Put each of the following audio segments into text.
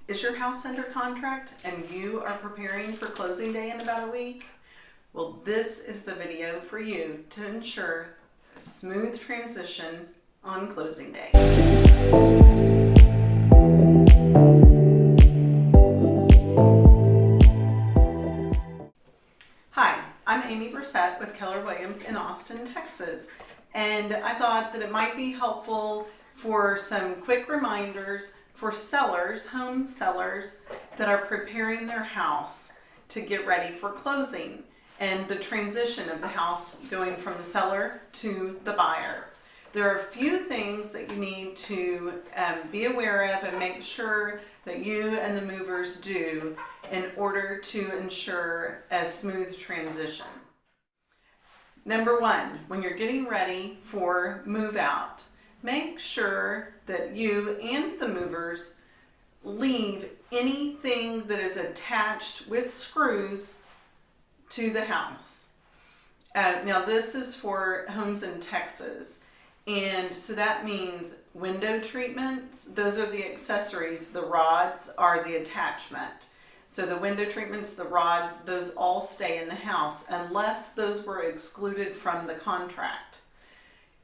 Is your house under contract and you are preparing for closing day in about a week? Well, this is the video for you to ensure a smooth transition on closing day. Hi, I'm Amy Brossette with Keller Williams in Austin, Texas, and I thought that it might be helpful for some quick reminders for sellers, home sellers that are preparing their house to get ready for closing and the transition of the house going from the seller to the buyer. There are a few things that you need to be aware of and make sure that you and the movers do in order to ensure a smooth transition. Number one, when you're getting ready for move out, make sure that you and the movers leave anything that is attached with screws to the house. Now this is for homes in Texas, and so that means window treatments. Those are the accessories. The rods are the attachment. So the window treatments, the rods, those all stay in the house unless those were excluded from the contract.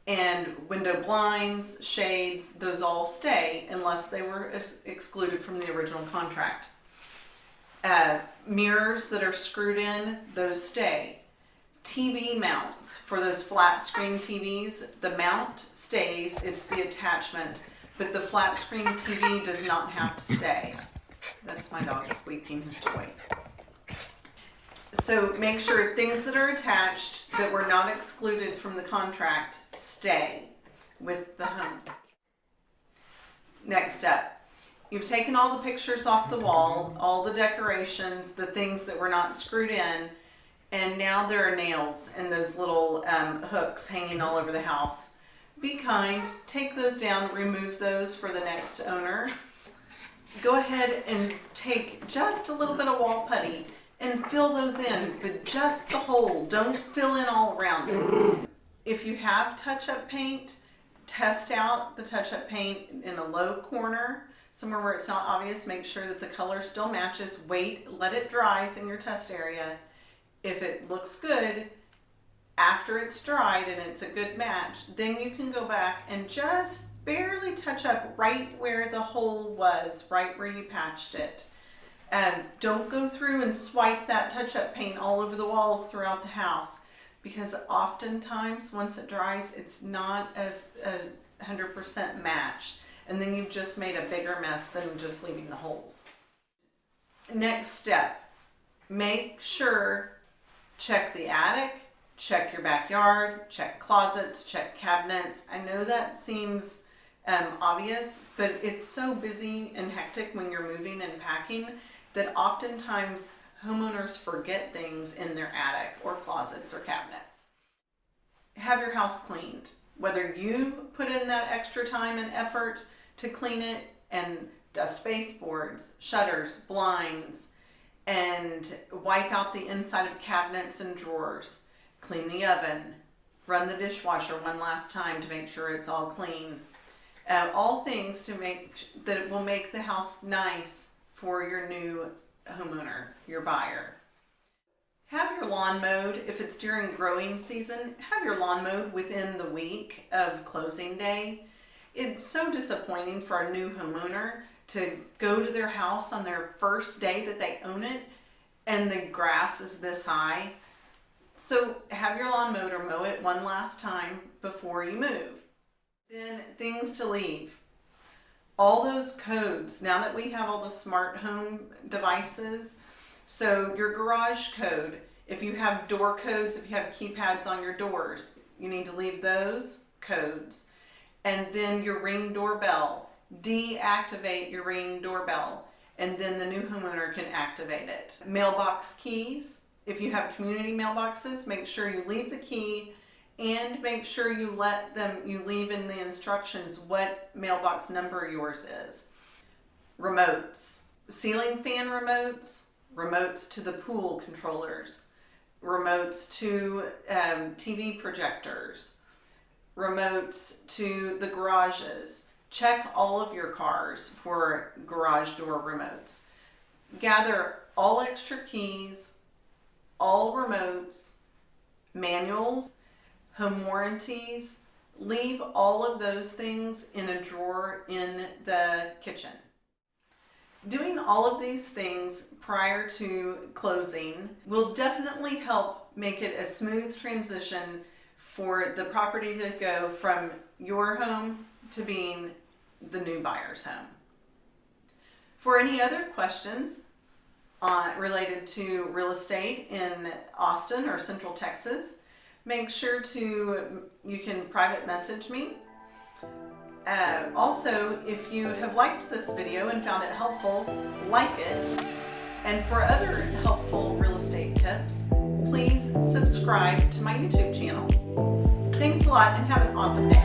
And window blinds, shades, those all stay unless they were excluded from the original contract. Mirrors that are screwed in, those stay. TV mounts for those flat screen TVs, the mount stays, it's the attachment, but the flat screen TV does not have to stay. That's my dog squeaking his toy. So make sure things that are attached that were not excluded from the contract stay with the home. Next up, you've taken all the pictures off the wall, all the decorations, the things that were not screwed in, and now there are nails and those little hooks hanging all over the house. Be kind, take those down, remove those for the next owner. Go ahead and take just a little bit of wall putty and fill those in, but just the hole. Don't fill in all around it. If you have touch-up paint, test out the touch-up paint in a low corner, somewhere where it's not obvious. Make sure that the color still matches. Wait, let it dry in your test area. If it looks good, after it's dried and it's a good match, then you can go back and just barely touch up right where the hole was, right where you patched it. Don't go through and swipe that touch-up paint all over the walls throughout the house, because oftentimes once it dries, it's not a 100% match, and then you've just made a bigger mess than just leaving the holes. Next step, make sure, check the attic, check your backyard, check closets, check cabinets. I know that seems obvious, but it's so busy and hectic when you're moving and packing that oftentimes homeowners forget things in their attic or closets or cabinets. Have your house cleaned. Whether you put in that extra time and effort to clean it and dust baseboards, shutters, blinds, and wipe out the inside of cabinets and drawers, clean the oven, run the dishwasher one last time to make sure it's all clean. All things to make that it will make the house nice for your new homeowner, your buyer. Have your lawn mowed. If it's during growing season, have your lawn mowed within the week of closing day. It's so disappointing for a new homeowner to go to their house on their first day that they own it and the grass is this high. So have your lawn mowed or mow it one last time before you move. Then things to leave. All those codes, now that we have all the smart home devices, so your garage code, if you have door codes, if you have keypads on your doors, you need to leave those codes. And then your Ring doorbell, deactivate your Ring doorbell, and then the new homeowner can activate it. Mailbox keys, if you have community mailboxes, make sure you leave the key and make sure you leave in the instructions what mailbox number yours is. Remotes, ceiling fan remotes, remotes to the pool controllers, remotes to TV projectors, remotes to the garages, Check all of your cars for garage door remotes. Gather all extra keys, all remotes, manuals, home warranties. Leave all of those things in a drawer in the kitchen. Doing all of these things prior to closing will definitely help make it a smooth transition for the property to go from your home to being the new buyer's home. For any other questions related to real estate in Austin or Central Texas, make sure you can private message me. Also, if you have liked this video and found it helpful, like it. And for other helpful real estate tips, please subscribe to my YouTube channel. Thanks a lot and have an awesome day.